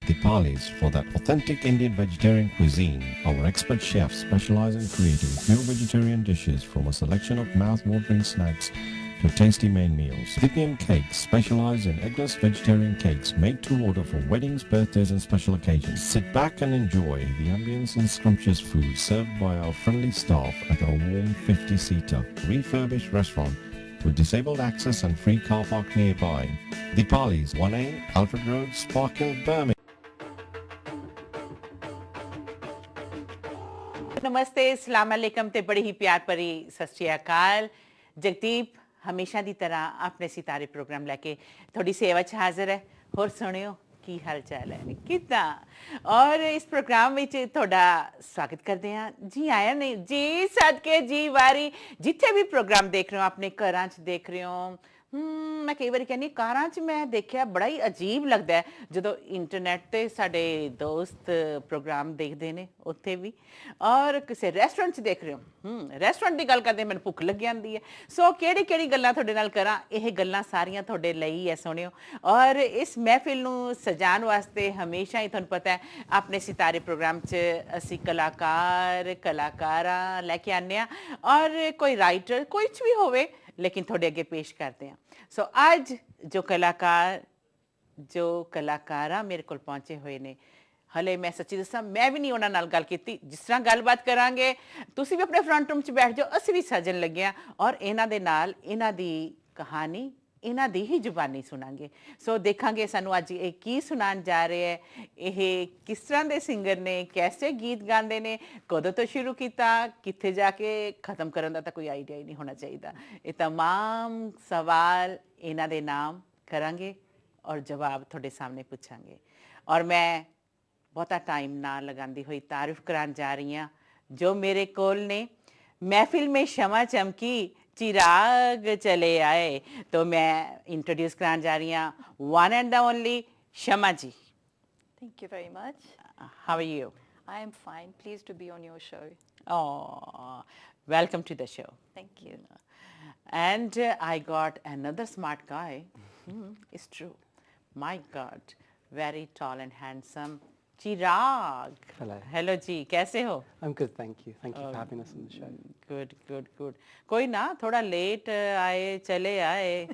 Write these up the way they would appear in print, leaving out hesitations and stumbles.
Dipalis for that authentic Indian vegetarian cuisine. Our expert chefs specialize in creating pure vegetarian dishes from a selection of mouth-watering snacks to tasty main meals. Dipian Cakes specialize in eggless vegetarian cakes made to order for weddings, birthdays and special occasions. Sit back and enjoy the ambience and scrumptious food served by our friendly staff at our warm 50-seater refurbished restaurant with disabled access and free car park nearby. Dipali's 1A, Alfred Road, Sparkhill, Birmingham. नमस्ते, अस्सलाम वालेकुम ते बड़ी ही प्यार भरी सत श्री अकाल। जगदीप हमेशा दी तरह अपने सितारे प्रोग्राम लेके थोड़ी सेवा च हाजिर है। होर सुनियो की हाल चाल है कितना और इस प्रोग्राम में थोड़ा स्वागत करते हैं। जी आया नहीं जी सदके जी वारी जिथे भी प्रोग्राम देख रहे हो अपने घरां च देख रहे हो। मैं कई बार कहनी कारां च मैं देखिया बड़ा ही अजीब लगता है जो इंटरनेट ते साडे दोस्त प्रोग्राम देखते हैं उत्थे भी और किसी रेस्टोरेंट च देख रहे हो। रेस्टोरेंट की गल करते मैंने भुख लग जाती है। सो केड़ी केड़ी गल्लां तुहाडे नाल करां, यह गल्लां सारियां तुहाडे लई है सुनियो। और इस महफिल नूं सजाण वास्ते हमेशा ही तुहानूं पता है अपने सितारे प्रोग्राम च असीं कलाकार कलाकारां लैके आने आ और कोई राइटर कुछ भी होवे लेकिन थोड़े अगे पेश करते हैं। सो आज जो कलाकारा मेरे को पहुंचे हुए ने हले मैं सच्ची दसा मैं भी नहीं उन्हां नाल गल कीती। जिस तरह गलबात करांगे तुसी भी अपने फ्रंट रूम च बैठ जाओ, असीं भी सजन लगे हैं और इन्हां दे नाल इन्हां दी कहानी इन्हां दी ही जुबानी सुनांगे। सो देखांगे सानू अज ये की सुनान जा रहे हैं, ये किस तरह दे सिंगर ने, कैसे गीत गाते ने, कदों तो शुरू किया, कित्थे जाके खत्म करन दा तां कोई आइडिया ही नहीं होना चाहिए। ये तमाम सवाल इन्हां दे नाम करांगे और जवाब थोड़े सामने पूछांगे। और मैं बहुता टाइम ना लगांदी हुई तारीफ करान जा रही हूँ जो मेरे कोल ने। महफिल में शमा चमकी चिराग चले आए, तो मैं इंट्रोड्यूस करान जा रही हूँ one and the only Shama ji. Thank you very much. How are you? I am fine. Pleased to be on your show. Oh, welcome to the show. Thank you. And I got another smart guy. It's true. My God, very tall and handsome. Chirag. Hello जी, कैसे हो? I'm good, thank you. Thank you for having us on the show. Good. कोई ना थोड़ा late आए चले आए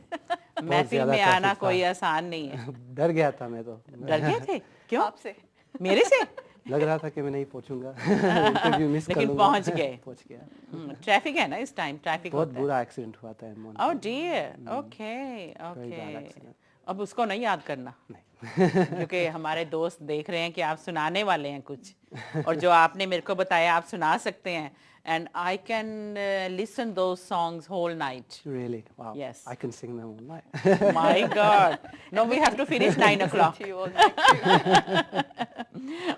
महफिल में आना कोई आसान नहीं है। डर गया था मैं तो। डर गए थे? क्यों? आपसे? मेरे से? लग रहा था कि मैं नहीं पहुंचूंगा। इंटरव्यू मिस कर लूंगा। लेकिन पहुंच गए। पहुंच गया। ट्रैफिक है ना इस टाइम, ट्रैफिक बहुत बुरा एक्सीडेंट हुआ था इन ओह डियर, ओके। अब उसको नहीं याद करना क्योंकि हमारे दोस्त देख रहे हैं कि आप सुनाने वाले हैं कुछ और जो आपने मेरे को बताया आप सुना सकते हैं। And I can listen those songs whole night. Really? Wow. Yes. I can sing them all night. My God. No, we have to finish 9 o'clock.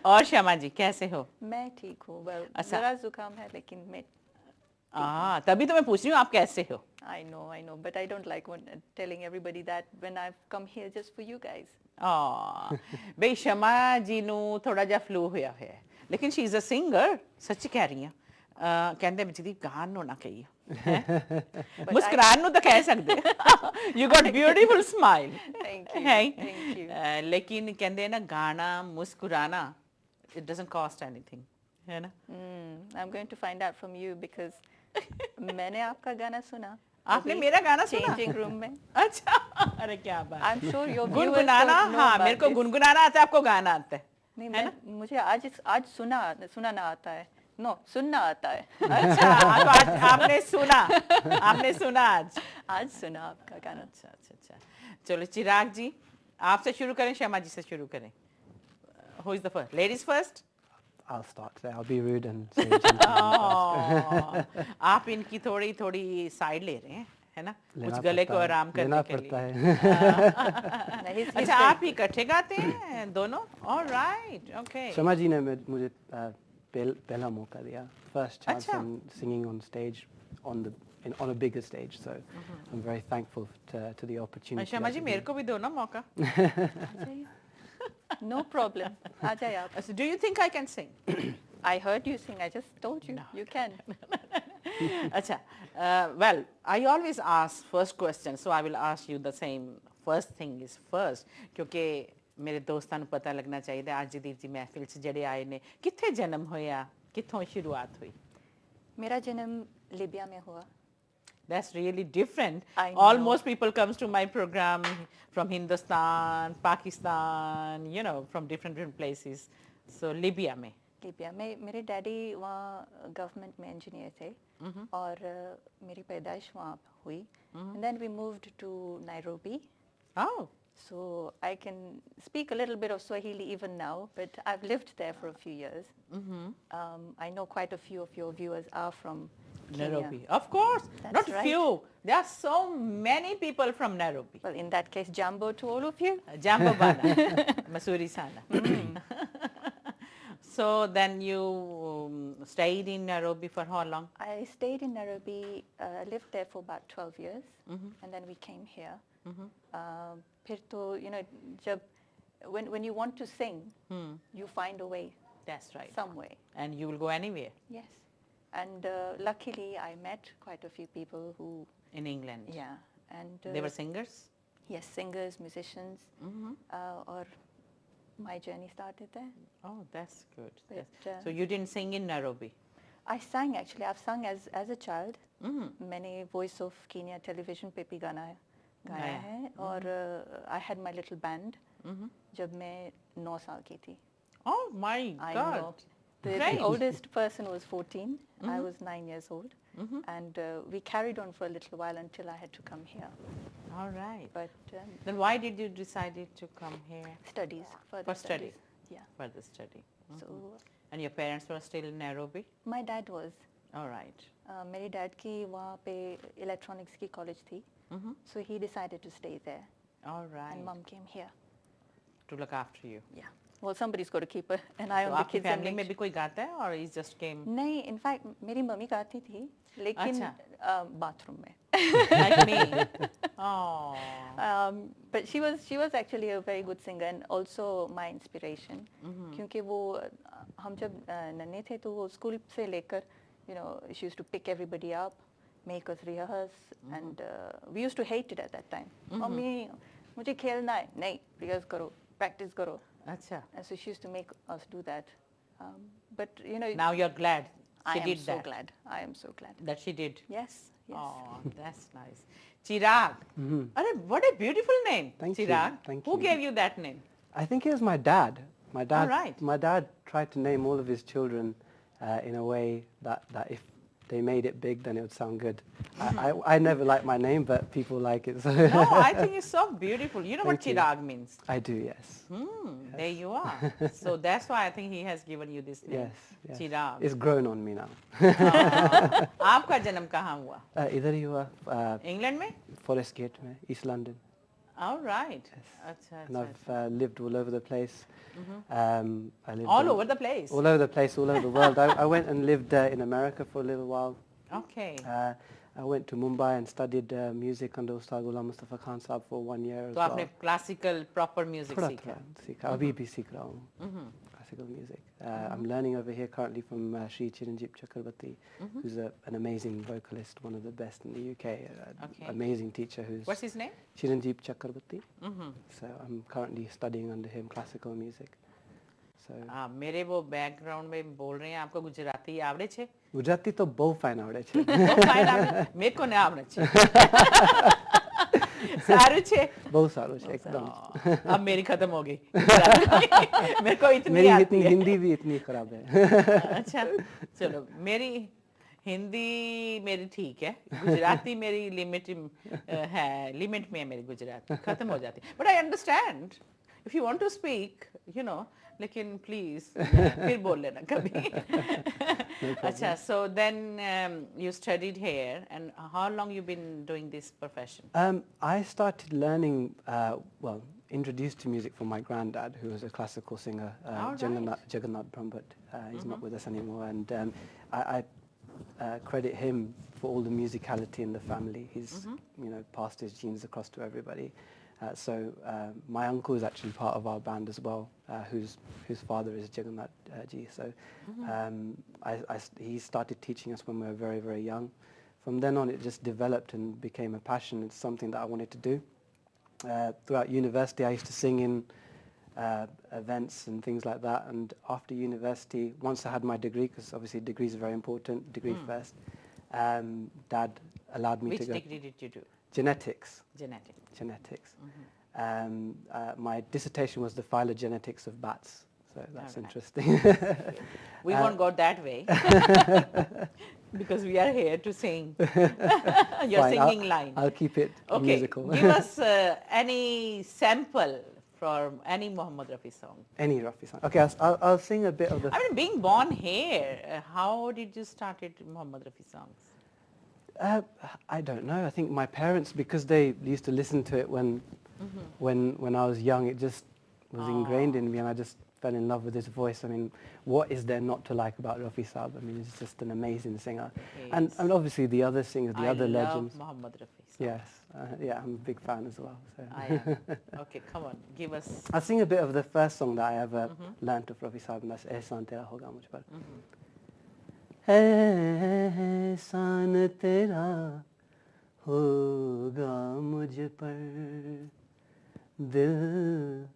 और शमा जी कैसे हो? मैं ठीक हूँ। जरा जुकाम है लेकिन मैं तभी तो मैं पूछ रही हूँ आप कैसे हो? I know, but I don't like telling everybody that when I've come here just for you guys. बे शमा जी नू थोड़ा जा फ्लू होया है लेकिन शी इज अ सिंगर। सच कह रही हैं। कहते जगदीप गान नो ना कहिए मुस्कुरान नो तो कह सकते। You got beautiful smile. Thank you. लेकिन कहते ना गाना मुस्कुराना इट डजंट कॉस्ट एनीथिंग है ना। I'm going to find out from you because मैंने आपका गाना सुना। आपने मेरा गाना सुना? चेंजिंग रूम में। अच्छा, अरे क्या बात। I'm sure your viewers गुनगुनाना, हाँ मेरे को गुनगुनाना आता है, आपको गाना आता है? नहीं, मुझे आज सुनाना आता है। नो, सुनना आता है। अच्छा, तो आज आपने सुना आज सुना आपका गाना। अच्छा। चलो चिराग जी आपसे शुरू करें, शमा जी से शुरू करें। Who is the first? Ladies first? I'll start today. I'll be rude and say gentlemen first. आप इनकी थोड़ी साइड ले रहे हैं है ना, कुछ गले को आराम करने के लिए। अच्छा, आप ही इकट्ठे गाते हैं दोनों? Alright, okay. शमा जी ने मुझे पहला मौका दिया, first chance on singing on stage on a bigger stage, so I'm very thankful to the opportunity. शमा जी मेरे को भी दो ना मौका। No problem. आ जाए आप। Do you think I can sing? I heard you sing. I just told you. No. You can. Acha. Well, I always ask first question, so I will ask you the same. First thing is first, क्योंकि ਮੇਰੇ ਦੋਸਤਾਂ ਨੂੰ ਪਤਾ ਲੱਗਣਾ ਚਾਹੀਦਾ ਅੱਜ ਜਗਦੀਪ ਜੀ ਮਹਿਫਿਲ 'ਚ ਜਿਹੜੇ ਆਏ ਨੇ ਕਿੱਥੇ ਜਨਮ ਹੋਇਆ ਕਿੱਥੋਂ ਸ਼ੁਰੂਆਤ ਹੋਈ मेरा जन्म लिबिया में हुआ. That's really different. I know. Almost people comes to my program from Hindustan, Pakistan, you know, from different places. So Libya में. लिबिया में मेरे डैडी वहाँ गवर्नमेंट में इंजीनियर थे और मेरी पैदाइश वहाँ हुई. And then we moved to Nairobi. Oh. So I can speak a little bit of Swahili even now, but I've lived there for a few years. I know quite a few of your viewers are from Nairobi. Kenya. Of course. That's Not right. few. There are so many people from Nairobi. Well, in that case, Jambo to all of you. Jambo Bana. Masuri Sana. So then you stayed in Nairobi for how long? I stayed in Nairobi, lived there for about 12 years, and then we came here. फिर तो, you know, when you want to sing, you find a way. That's right. Some way. And you will go anywhere Yes. And luckily, I met quite a few people who, in England. yeah, and They were singers? yes, singers, musicians, or my journey started there. Oh, that's good. But, So you didn't sing in Nairobi? I sang actually. I've sung as a child. मैंने Voice of Kenya television पे भी गाया है और I had my little band जब मैं 9 साल की थी. Oh my I God. know. The Great. oldest person was 14. I was 9 years old. And we carried on for a little while until I had to come here. All right. But Then why did you decide to come here? studies, further For study. studies. Yeah. For the study. So And your parents were still in Nairobi? my dad was. All right. मेरे dad की वहाँ पे electronics की college थी. So he decided to stay there. All right. And mom came here. To look after you. Yeah. Well, somebody's got to keep an eye तो on the आपकी kids. and family make में भी कोई गाता है और he just came नहीं, in fact मेरी मम्मी गाती थी लेकिन बाथरूम में. like me? Oh. But she was actually a very good singer and also my inspiration. क्योंकि वो हम जब नन्हे थे तो वो स्कूल से लेकर, you know, she used to pick everybody up, make us rehearse, and we used to hate it at that time. Mummy मुझे खेलना है, नहीं rehearse करो, practice करो. अच्छा. And so she used to make us do that. But you know, Now you're glad she I did am so that. glad. I am so glad. That she did. Yes. Yes. Oh, that's nice. Chirag. Arre, what a beautiful name. Thank you, Chirag. thank Who you. gave you that name? I think it was my dad. My dad. All right. My dad tried to name all of his children in a way that if they made it big, then it would sound good. I never liked my name, but people like it. So No, I think it's so beautiful. You know what Thank you. Chirag means? I do, yes. There you are. So that's why I think he has given you this name. Yes. Chirag. It's grown on me now. आपका जन्म कहाँ हुआ? इधर ही हुआ, England में? Forest Gate में, East London. All right. अच्छा, And अच्छा, I've lived all over the place. I lived all over the place. all over the place, all over the world. I went and lived in America for a little while. Okay. I went to Mumbai and studied music under Ustad Ghulam Mustafa Khan Sahab for 1 year as तो well. आपने classical proper music थोड़ा सीखा? थोड़ा सीखा, अभी भी सीख रहा हूँ classical music. I'm learning over here currently from Shri Chiranjeev Chakrabarti, who's an amazing vocalist, one of the best in the UK, Okay. amazing teacher who's What's his name? Chiranjeev Chakrabarti. So I'm currently studying under him classical music. So मेरे वो background में बोल रहे हैं आपको गुजराती आवड़े छे? ગુજરાતી તો બહુ ફાઇન આવડે છે. બહુ fine આવડે. મેં કોને આવડે છે? સારું છે. બહુ સારું છે एकदम. अब मेरी खत्म हो गई. मेरे को इतनी मेरी आती इतनी है. हिंदी भी इतनी खराब है. अच्छा चलो मेरी हिंदी मेरी ठीक है गुजराती मेरी लिमिट है लिमिट में है मेरी गुजराती खत्म हो जाती but I understand if you want to speak you know लेकिन प्लीज फिर बोल लेना कभी अच्छा so then you studied here and how long you been doing this profession I started learning, well, introduced to music from my granddad, who was a classical singer, Jagannath Brahmbhatt. He's not with us anymore, and I credit him for all the musicality in the family. He's, you know, passed his genes across to everybody. So my uncle is actually part of our band as well, whose father is Jagannath ji. So he started teaching us when we were very, very young. From then on, it just developed and became a passion. It's something that I wanted to do. Throughout university, I used to sing in events and things like that. And after university, once I had my degree, because obviously degrees are very important, degree first, Dad allowed me Which to go. degree did you do? Genetics. Genetics. My dissertation was the phylogenetics of bats, so that's Alright. interesting. We won't go that way because we are here to sing your Fine, singing line. I'll keep it Okay, musical. give us any sample from any Mohammed Rafi song. Any Rafi song. Okay, I'll sing a bit of the... I mean, being born here, how did you started Mohammed Rafi songs? I don't know. I think my parents, because they used to listen to it when I was young, it just was ingrained in me, and I just fell in love with his voice. I mean, what is there not to like about Rafi Saab? I mean, he's just an amazing singer. And obviously the other singers, the other legends. I love Mohammed Rafi. Yes, yeah, I'm a big fan as well. So. I am. Okay, come on, give us. I'll sing a bit of the first song that I ever learnt of Rafi Saab, and that's Ehsan Tera Hoga Mujh Par. Ehsan tera hoga mujh par, dil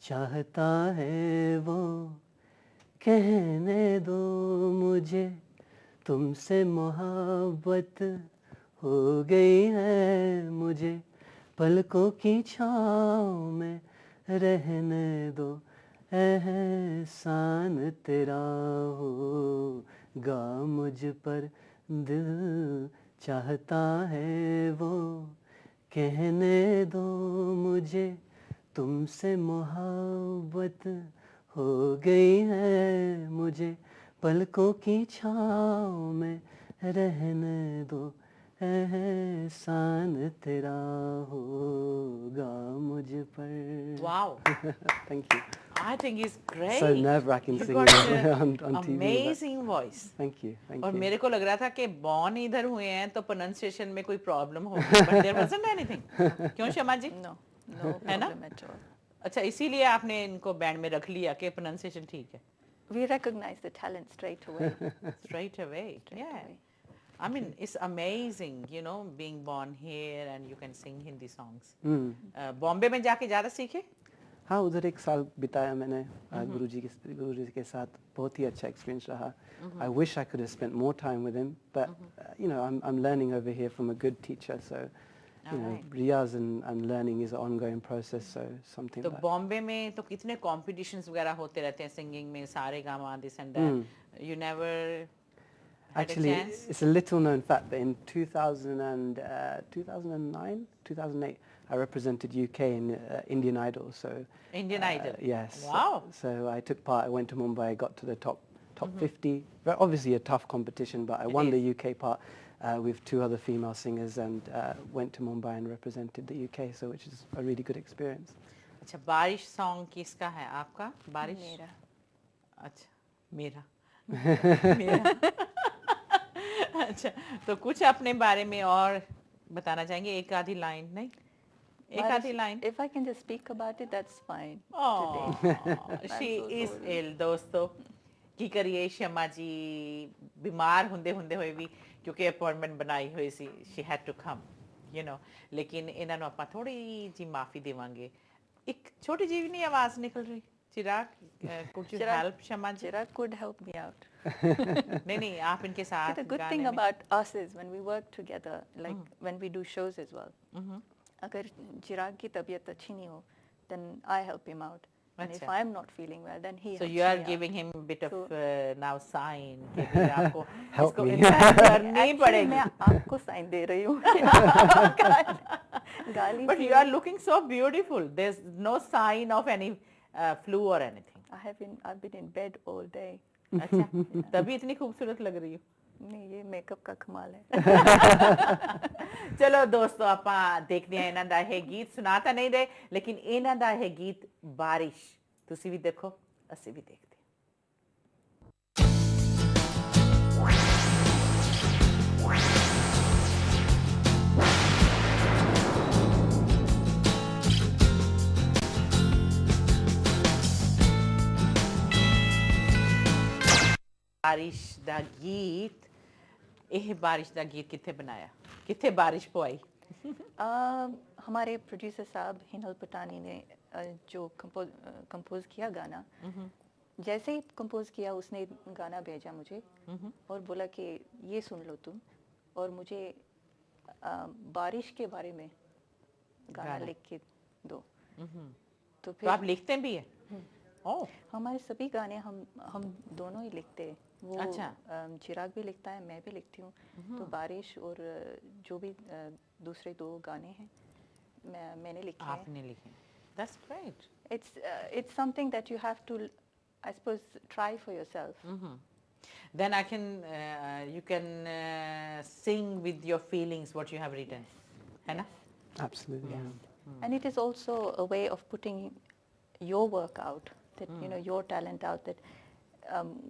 चाहता है वो कहने दो मुझे, तुमसे मोहब्बत हो गई है मुझे, पलकों की छाँव में रहने दो, एहसान तेरा होगा मुझ पर, दिल चाहता है वो कहने दो मुझे, तुमसे मोहब्बत हो गई है मुझे, पलकों की छाँव में रहने दो, एहसान तेरा होगा मुझ पर. Wow. Thank you. I think it's great. So nerve-wracking You singing got on TV. Amazing voice. Thank you. Thank और you. मेरे को लग रहा था कि born इधर हुए हैं तो pronunciation में कोई problem होगी, but there wasn't anything. क्यों शमा जी? No, no है ना? problem at all. अच्छा, इसीलिए आपने इनको बैंड में रख लिया कि pronunciation ठीक है. We recognize the talent straight away. Straight away. Yeah. away. I mean, it's amazing, you know, being born here and you can sing Hindi songs. Bombay में जाके ज़्यादा सीखे? हाँ, उधर एक साल बिताया मैंने गुरुजी के साथ, बहुत ही अच्छा एक्सपीरियंस रहा. I wish I could have spent more time with him, but you know, I'm learning over here from a good teacher, so you know, riyaz and learning is an ongoing process, so something. तो बॉम्बे में तो कितने competitions वगैरह होते रहते हैं singing में, सारे gamma, this and that. You never had Actually, a chance? it's a little known fact that in 2009, 2008, I represented UK in Indian Idol. So Indian Idol. Yes. Wow. So I took part. I went to Mumbai. Got to the top 50. Very obviously a tough competition, but I won the UK part with two other female singers, and went to Mumbai and represented the UK. So which is a really good experience. अच्छा, बारिश song किसका है आपका? बारिश? मेरा. अच्छा, मेरा. मेरा. अच्छा, तो कुछ अपने बारे में और बताना चाहेंगे, एक आधी लाइन? नहीं, एक आधी line. If I can just speak about it, that's fine. Oh, she so is sorry. ill, दोस्तों. की करिए शमा जी बीमार ਹੁੰਦੇ ਹੋਏ ਵੀ, क्योंकि अपॉइंटमेंट बनाई हुई ਸੀ, she had to come, you know. लेकिन ਇਹਨਾਂ ਨੂੰ ਆਪਾਂ थोड़ी जी माफी देवांगे. एक छोटी जी भी नहीं आवाज निकल रही. चिराग, could you help Shama ji? Chirag could help me out. नहीं, आप इनके साथ. The good thing about us is when we work together, like when we do shows as well. अगर चिराग की तबीयत अच्छी नहीं हो, then I help him out. And if I'm not feeling well, then he So helps you are me giving out. him a bit of now sign कि आपको Help इसको me. इंसान करनी Actually, पड़ेगी. मैं आपको साइन दे रही हूँ. गाली. But you are looking so beautiful. There's no sign of any flu or anything. I've been in bed all day. अच्छा, तभी इतनी खूबसूरत लग रही हो. नहीं, ये मेकअप का कमाल है. चलो दोस्तों, ਆਪਾਂ ਦੇਖਦੇ ਹਾਂ ਇਹਨਾਂ ਦਾ ਇਹ ਗੀਤ. ਸੁਣਾਤਾ ਨਹੀਂ ਰਹੇ, लेकिन ਇਹਨਾਂ ਦਾ ਇਹ ਗੀਤ ਬਾਰਿਸ਼ ਤੁਸੀਂ ਵੀ ਦੇਖੋ, ਅਸੀਂ ਵੀ ਦੇਖਦੇ ਹਾਂ. बारिश ਦਾ ਗੀਤ, ਇਹ ਬਾਰਿਸ਼ ਦਾ ਗੀਤ ਕਿੱਥੇ ਬਣਾਇਆ, ਕਿੱਥੇ ਬਾਰਿਸ਼ ਪਵਾਈ? हमारे प्रोड्यूसर साहब हिनल पटानी ने जो कंपोज किया गाना, जैसे ही कंपोज किया उसने गाना भेजा मुझे और बोला कि ये सुन लो तुम, और मुझे बारिश के बारे में गाना लिख के दो। तो फिर आप लिखते भी है? ओह, हमारे सभी गाने हम दोनों ही लिखते हैं। वो अच्छा। चिराग भी लिखता है, मैं भी लिखती हूँ। तो बारिश और जो भी दूसरे 2 गाने हैं मैंने लिखे हैं। आपने लिखे? That's great. It's something that you have to, I suppose, try for yourself. Then you can sing with your feelings what you have written, है ना? Absolutely. Yeah. And it is also a way of putting your work out, that your talent out. That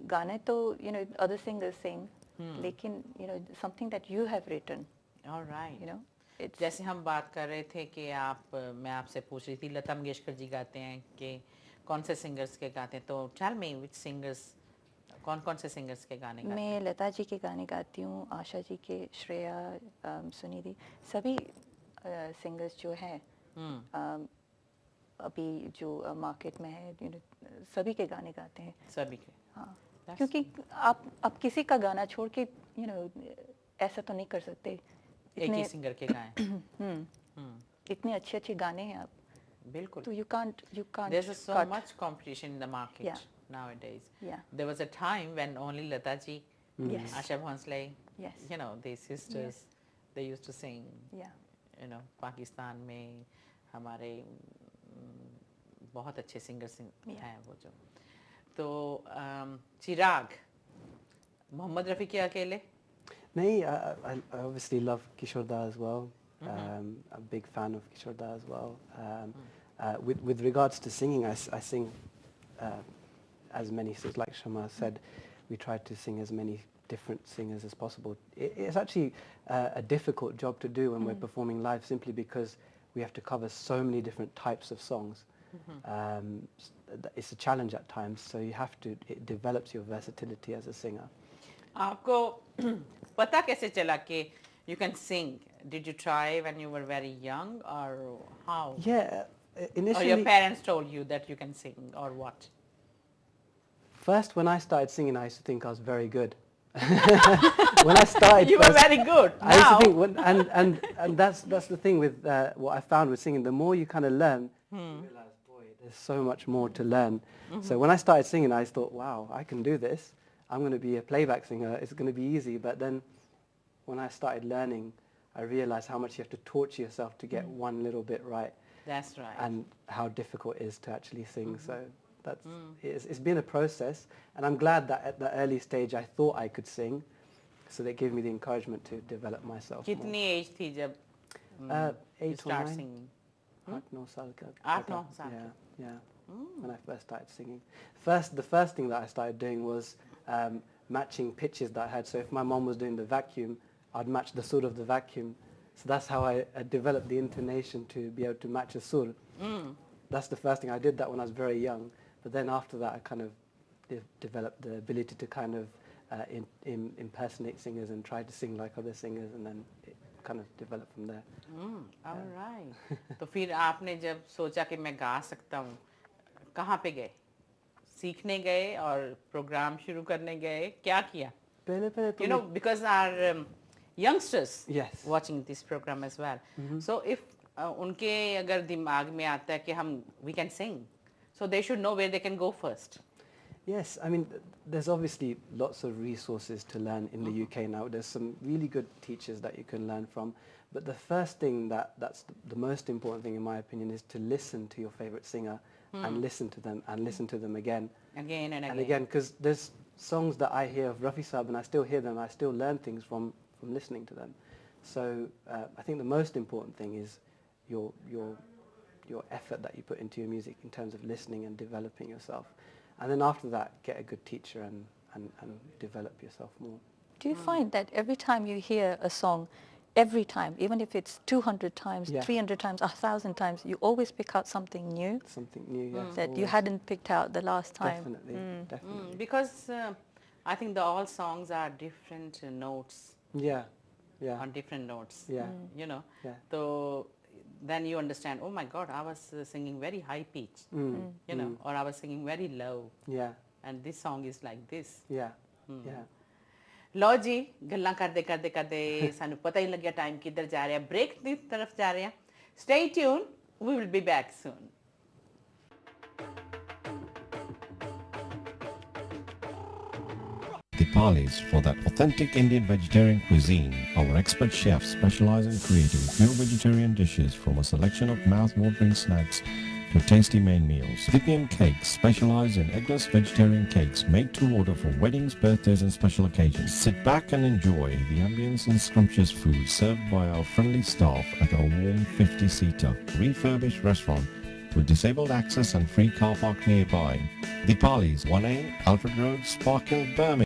गाने तो other singers sing, लेकिन something that you have written. All right. It's जैसे हम बात कर रहे थे कि मैं आपसे पूछ रही थी लता मंगेशकर जी गाते हैं कि कौन से सिंगर्स के गाते हैं, तो tell me which singers, कौन से सिंगर्स के गाने गाते हैं? मैं लता जी के गाने गाती हूँ, आशा जी के, श्रेया, सुनिधि, सभी सिंगर्स जो हैं अभी जो मार्केट में है, सभी के गाने गाते हैं। सभी के? हाँ, क्योंकि आप किसी का गाना छोड़ के ऐसा तो नहीं कर सकते। एक ही सिंगर के गाएं। इतने अच्छे गाने हैं आप, बिल्कुल। तो you can't There's so cut. much competition in the market Yeah. nowadays. Yeah. There was a time when only Lata ji, Yes. Asha Bhonsle, Yes. these sisters, they used to sing. Yeah. Pakistan में हमारे बहुत अच्छे singers हैं वो जो। तो चिराग, मोहम्मद रफ़ी के अकेले? नहीं, I obviously love Kishore Da as well. A big fan of Kishore Da as well. With regards to singing, I sing as many, like Shama said, we try to sing as many different singers as possible. It's actually a difficult job to do when we're performing live, simply because we have to cover so many different types of songs. It's a challenge at times, so it develops your versatility as a singer. आपको पता कैसे चला कि you can sing? Did you try when you were very young, or how? Yeah, initially. Or your parents told you that you can sing, or what? First, when I started singing, I used to think I was very good. When I started, you were very good. I used Now, to think, and that's the thing with what I found with singing. The more you kind of learn, you realize, boy, there's so much more to learn. So when I started singing, I thought, wow, I can do this. I'm going to be a playback singer. It's going to be easy. But then, when I started learning, I realized how much you have to torture yourself to get one little bit right. that's right. And how difficult it is to actually sing. So that's it's been a process, and I'm glad that at the early stage I thought I could sing, so that gave me the encouragement to develop myself more. कितनी as थी जब 8 you or start 9. singing? 8-9 साल का. 8-9 साल का. Yeah. When I first started singing. The first thing that I started doing was matching pitches that I had. So if my mom was doing the vacuum, I'd match the sur of the vacuum. So that's how I developed the intonation to be able to match a sur. That's the first thing. I did that when I was very young. But then after that, I kind of developed the ability to kind of impersonate singers and try to sing like other singers, and then it kind of developed from there. All right. तो फिर आपने जब सोचा कि मैं गा सकता हूँ, कहाँ पे गए? सीखने गए और प्रोग्राम शुरू करने गए? क्या किया? पहले because our youngsters Yes. watching this program as well. So if उनके अगर दिमाग में आता है कि we can sing, so they should know where they can go first. Yes, I mean, there's obviously lots of resources to learn in the UK now. There's some really good teachers that you can learn from. But the first thing that's the most important thing in my opinion is to listen to your favorite singer and listen to them and listen to them again. Again and again. And again, because there's songs that I hear of Rafi Saab and I still hear them, I still learn things from listening to them. So I think the most important thing is your effort that you put into your music in terms of listening and developing yourself. And then after that, get a good teacher and develop yourself more. Do you find that every time you hear a song, every time, even if it's 200 times, Yeah. 300 times, 1,000 times, you always pick out something new Something new, yes. that you always. hadn't picked out the last time? Definitely. Because I think all songs are different notes Yeah. on different notes. Yeah. You know. Yeah. So then you understand, oh my God, I was singing very high pitch, you know, or I was singing very low, Yeah, and this song is like this. yeah, yeah. ਲਓ ਜੀ ਗੱਲਾਂ ਕਰਦੇ ਕਰਦੇ ਕਰਦੇ ਸਾਨੂੰ ਪਤਾ ਹੀ ਲੱਗਿਆ time ਕਿੱਧਰ ਜਾ ਰਿਹਾ ਬ੍ਰੇਕ ਦੀ ਤਰਫ ਜਾ ਰਹੇ ਹਾਂ stay tune we will be back soon. Dipalis for that authentic Indian vegetarian cuisine. Our expert chefs specialize in creating pure vegetarian dishes from a selection of mouth-watering snacks to tasty main meals. Vietnam Cakes specialize in eggless vegetarian cakes made to order for weddings, birthdays and special occasions. Sit back and enjoy the ambience and scrumptious food served by our friendly staff at our warm 50-seater refurbished restaurant with disabled access and free car park nearby. Dipali's 1A, Alfred Road, Sparkhill, Birmingham.